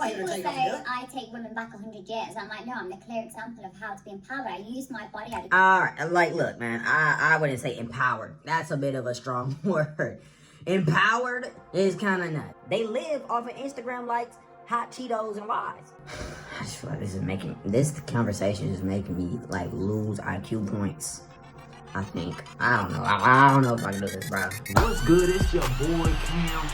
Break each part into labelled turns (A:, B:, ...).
A: I'm not here to
B: People
A: take
B: say
A: off your
B: I take women back 100 years. I'm like, no, I'm the clear example of how to be empowered. I use my body.
C: Like, look, man, I wouldn't say empowered. That's a bit of a strong word. Empowered is kind of nuts. They live off of Instagram likes, hot Cheetos, and lies. I just feel like this conversation is making me, like, lose IQ points. I think. I don't know. I don't know if I can do this, bro.
D: What's good? It's your boy, Cam.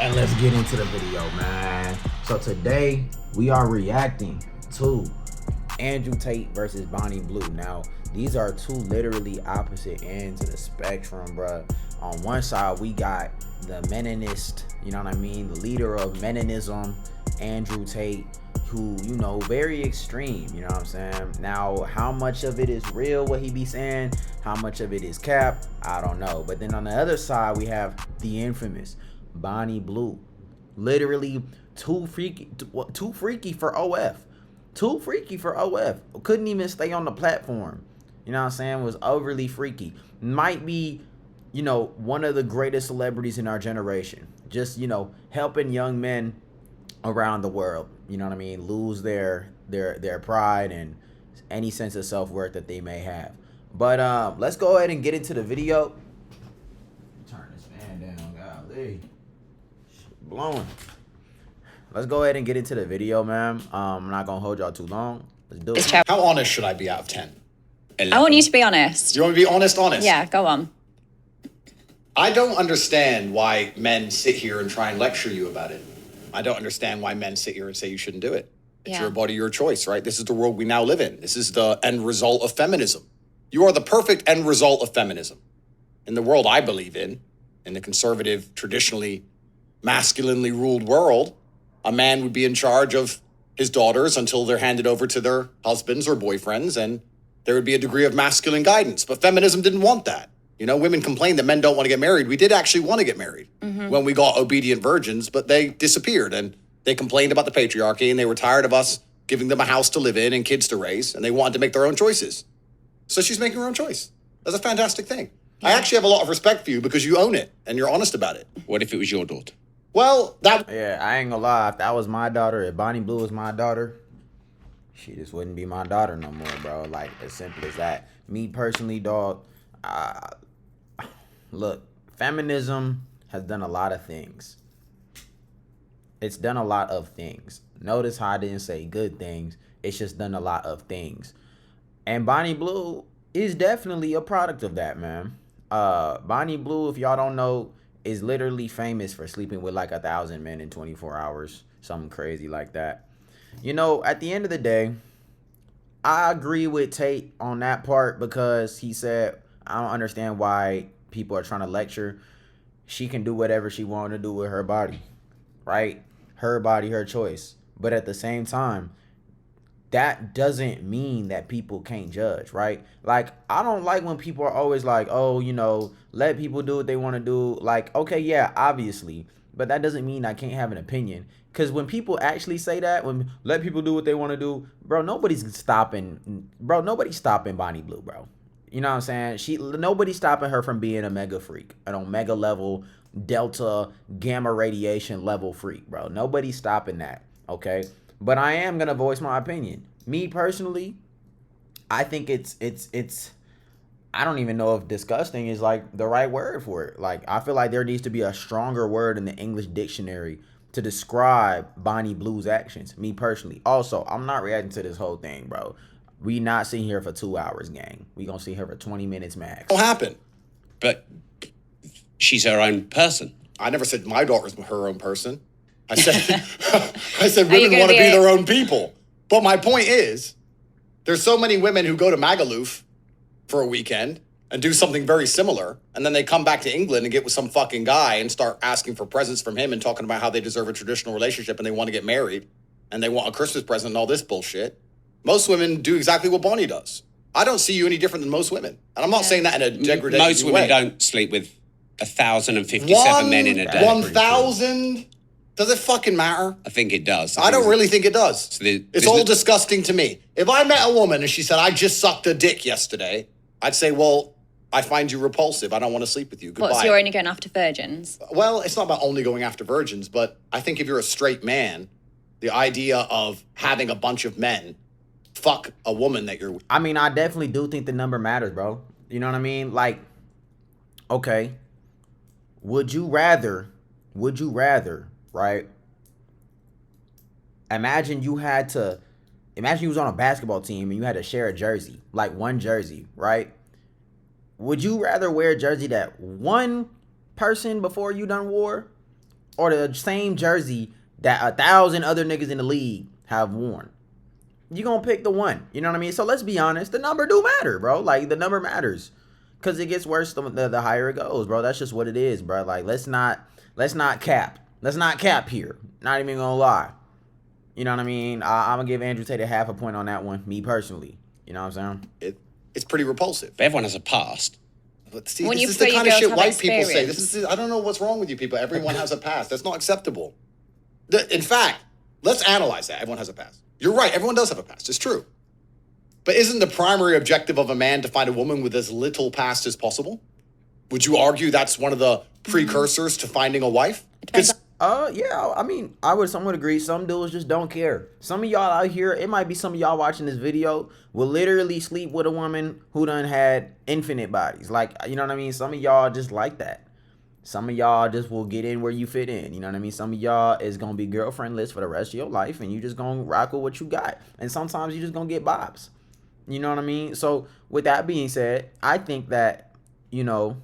D: And let's get into the video, man. So today we are reacting to Andrew Tate versus Bonnie Blue. Now, these are two literally opposite ends of the spectrum, bruh. On one side, we got the Meninist, you know what I mean, the leader of Meninism, Andrew Tate, who, you know, very extreme, you know what I'm saying? Now, how much of it is real, what he be saying, how much of it is cap, I don't know. But then on the other side, we have the infamous Bonnie Blue, literally too freaky for OF. Too freaky for OF. Couldn't even stay on the platform. You know what I'm saying? Was overly freaky. Might be, you know, one of the greatest celebrities in our generation. Just, you know, helping young men around the world, you know what I mean, lose their pride and any sense of self-worth that they may have. But let's go ahead and get into the video. Turn this fan down, golly. Blowing. Let's go ahead and get into the video, man. I'm not gonna hold y'all too long. Let's do it.
A: How honest should I be out of 10?
E: 11. I want you to be honest.
A: You want me to be honest?
E: Yeah, go on.
A: I don't understand why men sit here and try and lecture you about it. I don't understand why men sit here and say you shouldn't do it. It's your body, your choice, right? This is the world we now live in. This is the end result of feminism. You are the perfect end result of feminism. In the world I believe in the conservative, traditionally masculinely ruled world, a man would be in charge of his daughters until they're handed over to their husbands or boyfriends, and there would be a degree of masculine guidance. But feminism didn't want that. You know, women complained that men don't want to get married. We did actually want to get married when we got obedient virgins, but they disappeared, and they complained about the patriarchy, and they were tired of us giving them a house to live in and kids to raise, and they wanted to make their own choices. So she's making her own choice. That's a fantastic thing. I actually have a lot of respect for you because you own it and you're honest about it.
F: What if it was your daughter?
A: Well,
D: Yeah, I ain't gonna lie. If that was my daughter, if Bonnie Blue was my daughter, she just wouldn't be my daughter no more, bro. Like, as simple as that. Me personally, dog, look, feminism has done a lot of things. It's done a lot of things. Notice how I didn't say good things. It's just done a lot of things. And Bonnie Blue is definitely a product of that, man. Bonnie Blue, if y'all don't know, is literally famous for sleeping with like 1,000 men in 24 hours. Something crazy like that. You know, at the end of the day, I agree with Tate on that part because he said, I don't understand why people are trying to lecture. She can do whatever she wants to do with her body, right? Her body, her choice. But at the same time, that doesn't mean that people can't judge, right? Like, I don't like when people are always like, oh, you know, let people do what they want to do. Like, okay, yeah, obviously. But that doesn't mean I can't have an opinion. Because when people actually say that, when let people do what they want to do, bro, nobody's stopping Bonnie Blue, bro. You know what I'm saying? Nobody's stopping her from being a mega freak, an omega level, delta, gamma radiation level freak, bro. Nobody's stopping that, okay? But I am going to voice my opinion. Me personally, I think it's I don't even know if disgusting is like the right word for it. Like, I feel like there needs to be a stronger word in the English dictionary to describe Bonnie Blue's actions, me personally. Also, I'm not reacting to this whole thing, bro. We not sitting here for 2 hours, gang. We gonna sit here for 20 minutes max.
A: It'll happen.
F: But she's her own person.
A: I never said my daughter's her own person. I said women want to be their own people. But my point is, there's so many women who go to Magaluf for a weekend and do something very similar, and then they come back to England and get with some fucking guy and start asking for presents from him and talking about how they deserve a traditional relationship and they want to get married and they want a Christmas present and all this bullshit. Most women do exactly what Bonnie does. I don't see you any different than most women. And I'm not saying that in a degrading way.
F: Most women don't sleep with 1,057 men in a day.
A: 1,000? Does it fucking matter?
F: I think it does.
A: I don't really think it does.
F: So
A: it's all disgusting to me. If I met a woman and she said, I just sucked a dick yesterday, I'd say, well, I find you repulsive. I don't want to sleep with you. Goodbye.
E: So you're only going after virgins?
A: Well, it's not about only going after virgins, but I think if you're a straight man, the idea of having a bunch of men fuck a woman that you're with.
D: I mean, I definitely do think the number matters, bro. You know what I mean? Like, okay, would you rather, right? Imagine you was on a basketball team and you had to share a jersey, like one jersey, right? Would you rather wear a jersey that one person before you done wore, or the same jersey that 1,000 other niggas in the league have worn? You gonna pick the one, you know what I mean? So let's be honest, the number do matter, bro. Like, the number matters, because it gets worse the higher it goes, bro. That's just what it is, bro. Like, let's not cap here. Not even gonna lie. You know what I mean? I'm gonna give Andrew Tate half a point on that one, me personally. You know what I'm saying?
A: It's pretty repulsive.
F: But everyone has a past.
A: But see, this is the kind of shit white people say. I don't know what's wrong with you people. Everyone has a past. That's not acceptable. In fact, let's analyze that. Everyone has a past. You're right. Everyone does have a past. It's true. But isn't the primary objective of a man to find a woman with as little past as possible? Would you argue that's one of the precursors to finding a wife?
D: Yeah, I mean, I would somewhat agree. Some dudes just don't care. Some of y'all out here, it might be some of y'all watching this video, will literally sleep with a woman who done had infinite bodies. Like, you know what I mean? Some of y'all just like that. Some of y'all just will get in where you fit in. You know what I mean? Some of y'all is going to be girlfriendless for the rest of your life, and you just going to rock with what you got. And sometimes you just going to get bobs. You know what I mean? So with that being said, I think that, you know,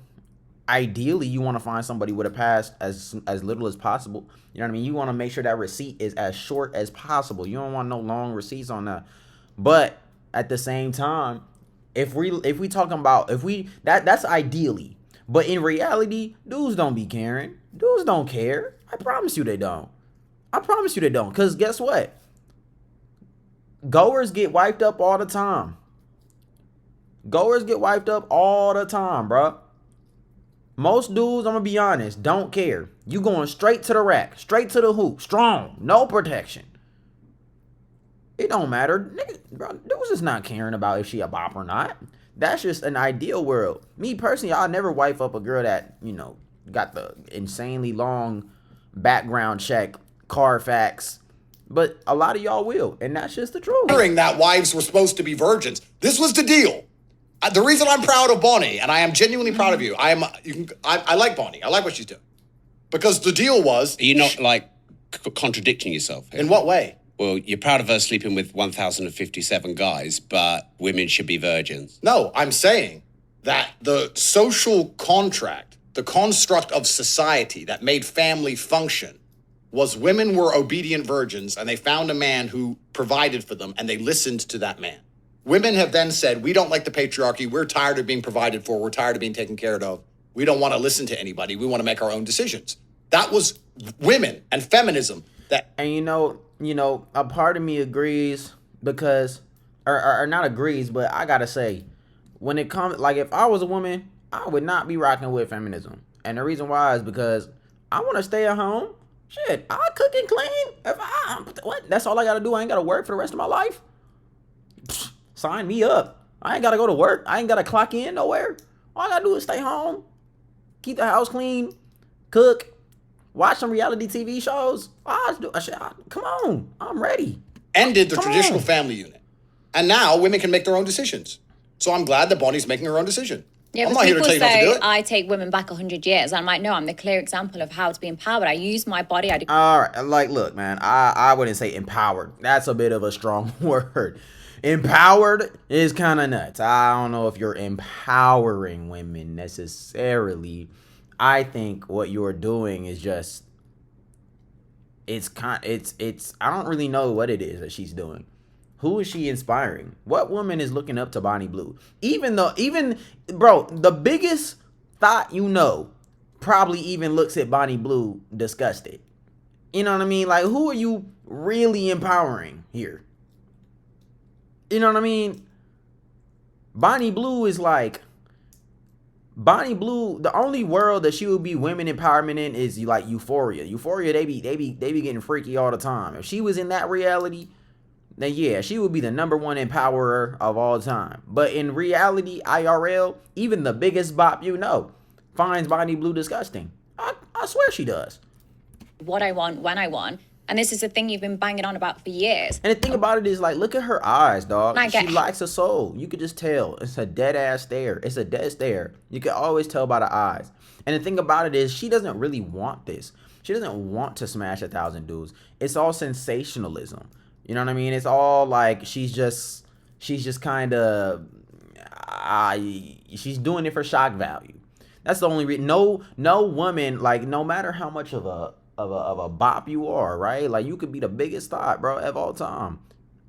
D: ideally you want to find somebody with a past as little as possible. You know what I mean? You want to make sure that receipt is as short as possible. You don't want no long receipts on that. But at the same time, if we talking about, that's ideally. But in reality, dudes don't be caring. Dudes don't care. I promise you they don't. Because guess what? Goers get wiped up all the time. Bro. Most dudes, I'm gonna be honest, don't care. You going straight to the rack, straight to the hoop, strong, no protection. It don't matter. Nigga, bro, dudes is not caring about if she a bop or not. That's just an ideal world. Me personally, I'll never wife up a girl that, you know, got the insanely long background check, Carfax. But a lot of y'all will, and that's just the truth.
A: Hearing that wives were supposed to be virgins. This was the deal. The reason I'm proud of Bonnie, and I am genuinely proud of you, I like Bonnie. I like what she's doing. Because the deal was...
F: Are you not, like, contradicting yourself here?
A: In what way?
F: Well, you're proud of her sleeping with 1,057 guys, but women should be virgins.
A: No, I'm saying that the social contract, the construct of society that made family function, was women were obedient virgins, and they found a man who provided for them, and they listened to that man. Women have then said, we don't like the patriarchy. We're tired of being provided for. We're tired of being taken care of. We don't want to listen to anybody. We want to make our own decisions. That was women and feminism.
D: And you know, a part of me agrees because, or not agrees, but I gotta say, when it comes, like, if I was a woman, I would not be rocking with feminism. And the reason why is because I want to stay at home. Shit, I cook and clean. That's all I gotta do. I ain't gotta work for the rest of my life. Pfft. Sign me up. I ain't got to go to work. I ain't got to clock in nowhere. All I got to do is stay home, keep the house clean, cook, watch some reality TV shows. Come on. I'm ready.
A: Ended the traditional family unit. And now women can make their own decisions. So I'm glad that Bonnie's making her own decision.
E: Yeah,
A: I'm not here to tell you not to do it.
E: I take women back 100 years. I'm like, no, I'm the clear example of how to be empowered. I use my body.
D: All right. Like, look, man, I wouldn't say empowered. That's a bit of a strong word. Empowered is kind of nuts. I don't know if you're empowering women necessarily. I think what you're doing is just, I don't really know what it is that she's doing. Who is she inspiring? What woman is looking up to Bonnie Blue? Bro, the biggest thought probably even looks at Bonnie Blue disgusted. You know what I mean? Like, who are you really empowering here? You know what I mean? Bonnie Blue is like, Bonnie Blue, the only world that she would be women empowerment in is like Euphoria. Euphoria, they be getting freaky all the time. If she was in that reality, then yeah, she would be the number one empowerer of all time. But in reality, IRL, even the biggest bop finds Bonnie Blue disgusting. I swear she does.
E: What I want, when I want. And this is the thing you've been banging on about for years.
D: And the thing about it is, like, look at her eyes, dog.
E: I get-
D: She lacks a soul. You could just tell. It's a dead ass stare. It's a dead stare. You can always tell by the eyes. And the thing about it is, she doesn't really want this. She doesn't want to smash 1,000 dudes. It's all sensationalism. You know what I mean? It's all like she's just kind of she's doing it for shock value. That's the only reason. No woman, like, no matter how much of a bop you are, right? Like, you could be the biggest thought, bro, of all time.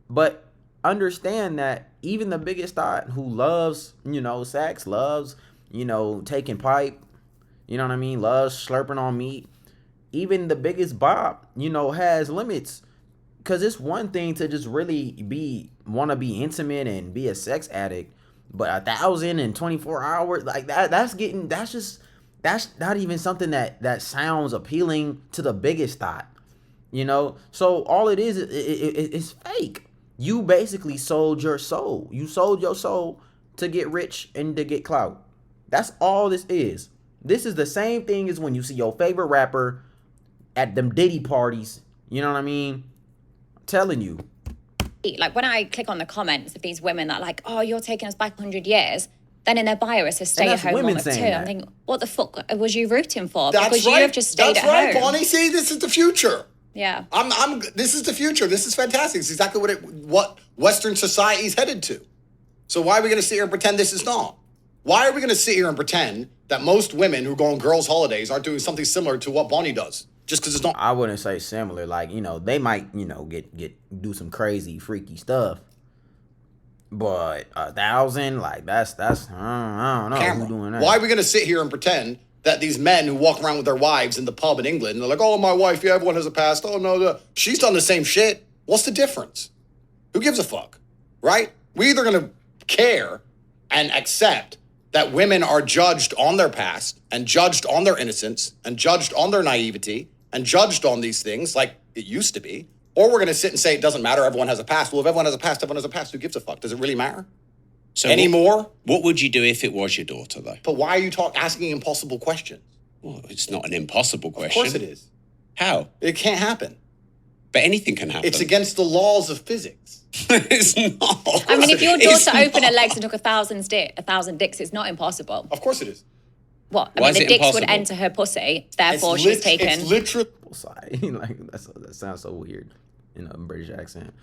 D: But understand that even the biggest thought who loves, sex, loves, taking pipe, you know what I mean? Loves slurping on meat. Even the biggest bop, has limits. Because it's one thing to just really want to be intimate and be a sex addict. But 1,024 hours, like that's not even something that sounds appealing to the biggest thought, So all it is it's fake. You basically sold your soul. You sold your soul to get rich and to get clout. That's all this is. This is the same thing as when you see your favorite rapper at them Diddy parties. You know what I mean? I'm telling you.
E: Like, when I click on the comments of these women that are like, oh, you're taking us back 100 years, then in their bio it says stay at home mom of 2. I'm thinking, what the fuck was you rooting for?
A: That's
E: because
A: right.
E: you have just stayed
A: That's
E: at
A: right,
E: home.
A: Bonnie. See, this is the future.
E: Yeah.
A: This is the future. This is fantastic. It's exactly what Western society is headed to. So why are we going to sit here and pretend this is not? Why are we going to sit here and pretend that most women who go on girls' holidays aren't doing something similar to what Bonnie does? Just because it's not.
D: I wouldn't say similar. Like, they might, do some crazy, freaky stuff. But 1,000, like, that's I don't know who's doing that.
A: Why are we going to sit here and pretend that these men who walk around with their wives in the pub in England, and they're like, oh, my wife, yeah, everyone has a past. Oh, no, she's done the same shit. What's the difference? Who gives a fuck, right? We're either going to care and accept that women are judged on their past and judged on their innocence and judged on their naivety and judged on these things like it used to be, or we're going to sit and say it doesn't matter, everyone has a past. Well, if everyone has a past, everyone has a past. Who gives a fuck? Does it really matter?
F: So
A: anymore?
F: What would you do if it was your daughter, though?
A: But why are you asking impossible questions?
F: Well, it's not an impossible question.
A: Of course it is.
F: How?
A: It can't happen.
F: But anything can happen.
A: It's against the laws of physics.
F: It's not.
E: I mean, if your daughter opened her legs and took 1,000 dicks, it's not impossible.
A: Of course it is.
E: What? I
F: Why
E: mean,
F: is
E: the
F: it
E: dicks
F: impossible?
E: would enter her pussy, therefore she's taken.
A: It's literally.
D: Side. Like, that sounds so weird in a British accent.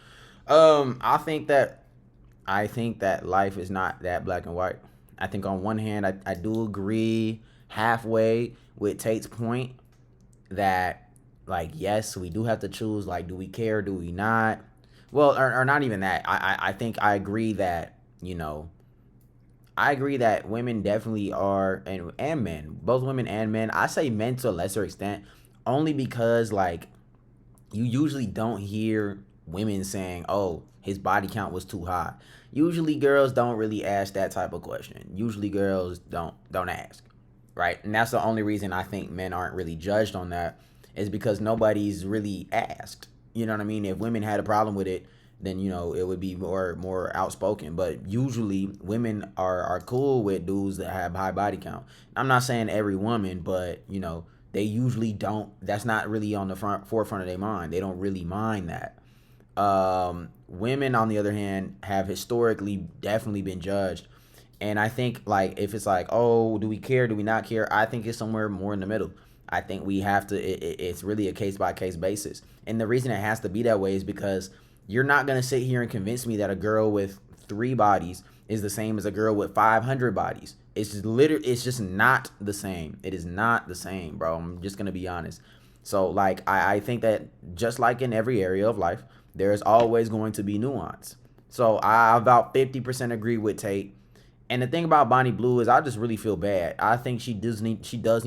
D: I think that life is not that black and white. I think on one hand, I do agree halfway with Tate's point that, like, yes, we do have to choose. Like, do we care? Do we not? Well, or not even that. I think I agree that, I agree that women definitely are, and men, both women and men. I say men to a lesser extent, only because, like, you usually don't hear women saying, oh, his body count was too high. Usually girls don't really ask that type of question. Usually girls don't ask, right? And that's the only reason I think men aren't really judged on that, is because nobody's really asked. You know what I mean? If women had a problem with it, then, it would be more outspoken. But usually women are cool with dudes that have high body count. I'm not saying every woman, but, they usually don't. That's not really on the forefront of their mind. They don't really mind that. Women, on the other hand, have historically definitely been judged. And I think, like, if it's like, oh, do we care? Do we not care? I think it's somewhere more in the middle. I think we have to, it's really a case-by-case basis. And the reason it has to be that way is because you're not going to sit here and convince me that a girl with 3 bodies is the same as a girl with 500 bodies. It's just not the same. It is not the same, bro. I'm just going to be honest. So, like, I think that just like in every area of life, there's always going to be nuance. So I about 50% agree with Tate. And the thing about Bonnie Blue is I just really feel bad. I think she does need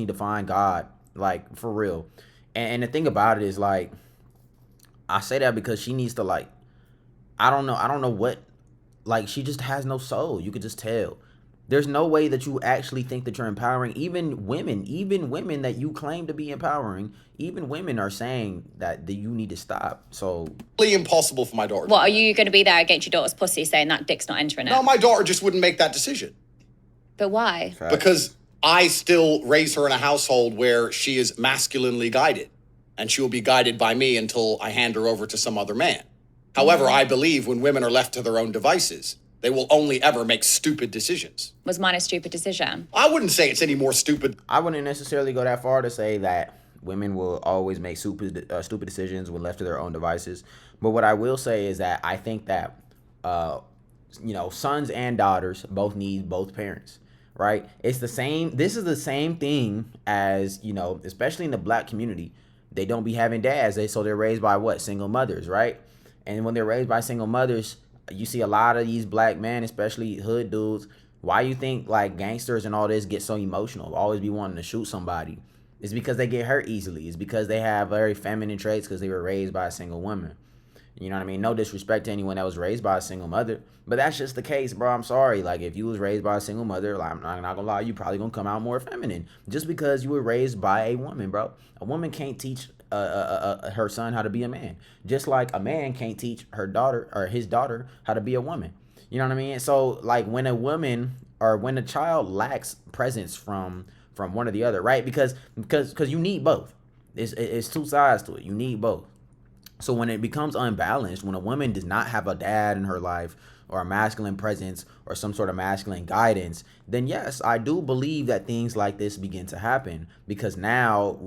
D: to find God, like, for real. And the thing about it is, like, I say that because she needs to, like, I don't know what like she just has no soul. You could just tell. There's no way that you actually think that you're empowering. Even women that you claim to be empowering, even women are saying that you need to stop. So
A: really impossible for my daughter.
E: What, are you going to be there against your daughter's pussy saying that dick's not entering it?
A: No, my daughter just wouldn't make that decision.
E: But why?
A: Because I still raise her in a household where she is masculinely guided, and she will be guided by me until I hand her over to some other man. However, I believe when women are left to their own devices, they will only ever make stupid decisions.
E: Was mine a stupid decision?
A: I wouldn't say it's any more stupid.
D: I wouldn't necessarily go that far to say that women will always make stupid decisions when left to their own devices. But what I will say is that I think that, sons and daughters both need both parents, right? It's the same. This is the same thing as, especially in the black community. They don't be having dads. So they're raised by what? Single mothers, right? And when they're raised by single mothers, you see a lot of these black men, especially hood dudes. Why you think like gangsters and all this get so emotional, always be wanting to shoot somebody? It's because they get hurt easily. It's because they have very feminine traits because they were raised by a single woman. You know what I mean? No disrespect to anyone that was raised by a single mother, but that's just the case, bro. I'm sorry. Like, if you was raised by a single mother, like, I'm not gonna lie, you probably gonna come out more feminine just because you were raised by a woman, bro. A woman can't teach her son how to be a man, just like a man can't teach her daughter or his daughter how to be a woman. You know what I mean? So, like, when a woman or when a child lacks presence from one or the other, right? Because you need both. It's two sides to it. You need both. So when it becomes unbalanced, when a woman does not have a dad in her life or a masculine presence or some sort of masculine guidance, then yes, I do believe that things like this begin to happen, because now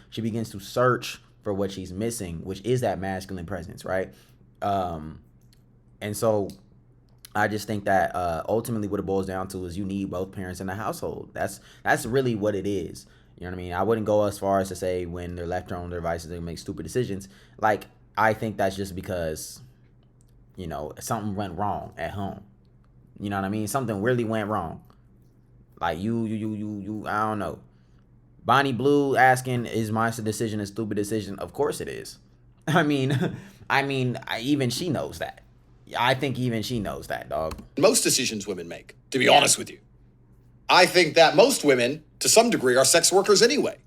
D: she begins to search for what she's missing, which is that masculine presence, right? And so I just think that ultimately what it boils down to is you need both parents in the household. That's really what it is. You know what I mean? I wouldn't go as far as to say when they're left on their devices, they make stupid decisions. Like, I think that's just because, something went wrong at home. You know what I mean? Something really went wrong. Like, you, I don't know. Bonnie Blue asking, is my decision a stupid decision? Of course it is. I mean, even she knows that. I think even she knows that, dog.
A: Most decisions women make, to be honest with you. I think that most women, to some degree, are sex workers anyway.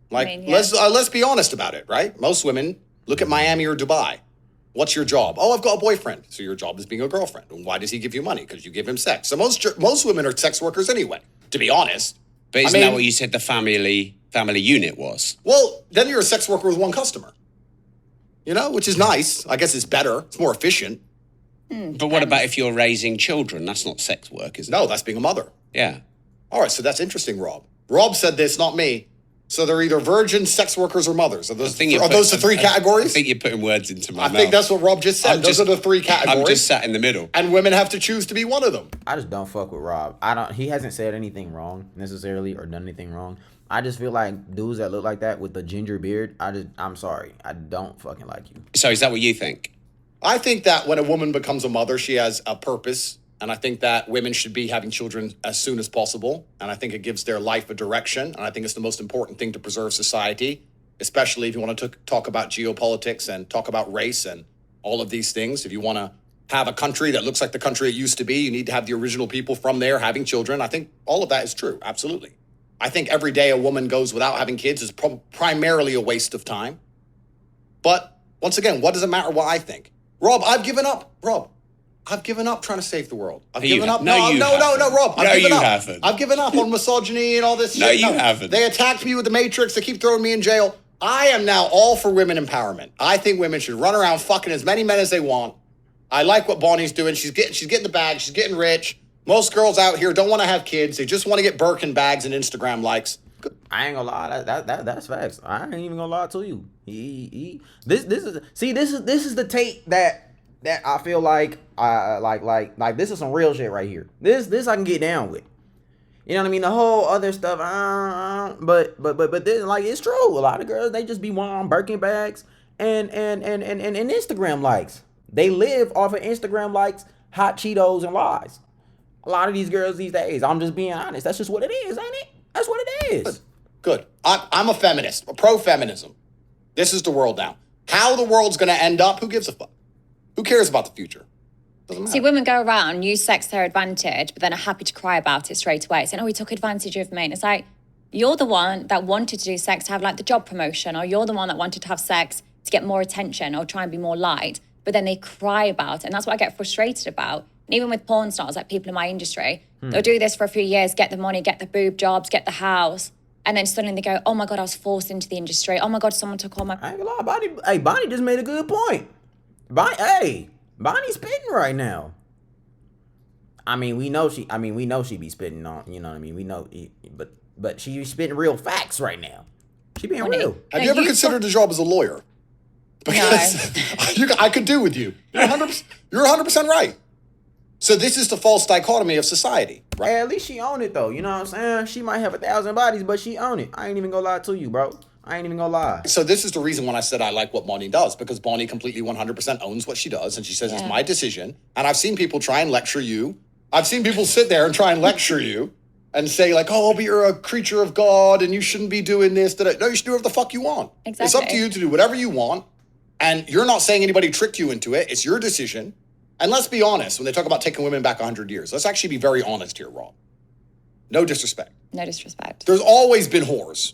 A: Like, let's be honest about it, right? Most women look at Miami or Dubai. What's your job? Oh, I've got a boyfriend. So your job is being a girlfriend. And why does he give you money? Because you give him sex. So most women are sex workers anyway, to be honest.
F: But isn't that what you said the family unit was?
A: Well, then you're a sex worker with one customer. Which is nice. I guess it's better. It's more efficient.
F: But what about if you're raising children? That's not sex work, is it?
A: No, that's being a mother.
F: Yeah.
A: All right, so that's interesting, Rob. Rob said this, not me. So they're either virgins, sex workers, or mothers. Are those the three categories?
F: I think you're putting words into my mouth.
A: I think that's what Rob just said. Those are the three categories.
F: I'm just sat in the middle.
A: And women have to choose to be one of them.
D: I just don't fuck with Rob. He hasn't said anything wrong necessarily or done anything wrong. I just feel like dudes that look like that with the ginger beard, I'm sorry. I don't fucking like you.
F: So is that what you think?
A: I think that when a woman becomes a mother, she has a purpose. And I think that women should be having children as soon as possible. And I think it gives their life a direction. And I think it's the most important thing to preserve society, especially if you want to talk about geopolitics and talk about race and all of these things. If you want to have a country that looks like the country it used to be, you need to have the original people from there having children. I think all of that is true. Absolutely. I think every day a woman goes without having kids is primarily a waste of time. But once again, what does it matter what I think? Rob, I've given up. I've given up trying to save the world. I've given up. No, Rob. I've given up.
F: Haven't.
A: I've given up on misogyny and all this shit.
F: No, you haven't.
A: They attacked me with the Matrix. They keep throwing me in jail. I am now all for women empowerment. I think women should run around fucking as many men as they want. I like what Bonnie's doing. She's getting the bag. She's getting rich. Most girls out here don't want to have kids. They just want to get Birkin bags and Instagram likes.
D: I ain't gonna lie. That's facts. I ain't even gonna lie to you. This is the Tate that I feel like this is some real shit right here. This I can get down with. You know what I mean? The whole other stuff, but then, like, it's true. A lot of girls, they just be wanting Birkin bags and Instagram likes. They live off of Instagram likes, hot Cheetos, and lies. A lot of these girls these days, I'm just being honest. That's just what it is, ain't it? That's what it is.
A: Good. I'm a feminist, a pro-feminism. This is the world now. How the world's going to end up, who gives a fuck? Who cares about the future?
E: See, women go around, use sex to their advantage, but then are happy to cry about it straight away, saying, oh, he took advantage of me. And it's like, you're the one that wanted to do sex to have like the job promotion, or you're the one that wanted to have sex to get more attention or try and be more liked, but then they cry about it. And that's what I get frustrated about. And even with porn stars, like people in my industry, they'll do this for a few years, get the money, get the boob jobs, get the house. And then suddenly they go, oh my God, I was forced into the industry. Oh my God, someone took all my...
D: I ain't gonna lie, Bonnie just made a good point. Bonnie's spitting right now. I mean, we know she be spitting on, you know what I mean? We know, but she's spitting real facts right now. She being real.
A: Have you ever considered a job as a lawyer? Because I could do with you. You're 100% right. So this is the false dichotomy of society, right?
D: Hey, at least she own it though. You know what I'm saying? She might have 1,000 bodies, but she own it. I ain't even gonna lie to you, bro. I ain't even gonna lie.
A: So this is the reason when I said I like what Bonnie does, because Bonnie completely 100% owns what she does, and she says it's my decision. And I've seen people try and lecture you. I've seen people sit there and try and lecture you and say like, oh, but you're a creature of God and you shouldn't be doing this. No, you should do whatever the fuck you want.
E: Exactly.
A: It's up to you to do whatever you want. And you're not saying anybody tricked you into it. It's your decision. And let's be honest, when they talk about taking women back 100 years, let's actually be very honest here, Rob. No disrespect.
E: No disrespect.
A: There's always been whores.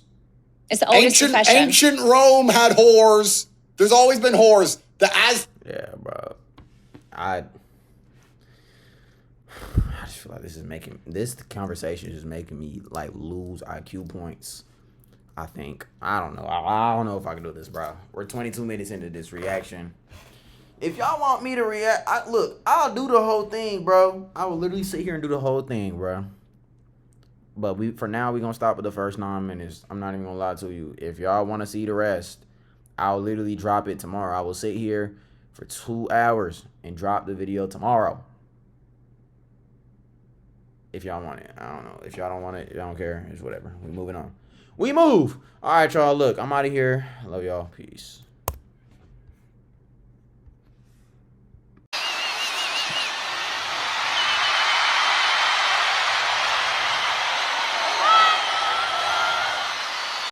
E: It's the oldest profession.
A: Ancient Rome had whores. There's always been whores.
D: Yeah, bro. I just feel like this conversation is making me like lose IQ points. I think. I don't know. I don't know if I can do this, bro. We're 22 minutes into this reaction. If y'all want me to react, I'll do the whole thing, bro. I will literally sit here and do the whole thing, bro. But for now, we're going to stop at the first 9 minutes. I'm not even going to lie to you. If y'all want to see the rest, I'll literally drop it tomorrow. I will sit here for 2 hours and drop the video tomorrow. If y'all want it. I don't know. If y'all don't want it, y'all don't care. It's whatever. We moving on. We move. All right, y'all. Look, I'm out of here. I love y'all. Peace.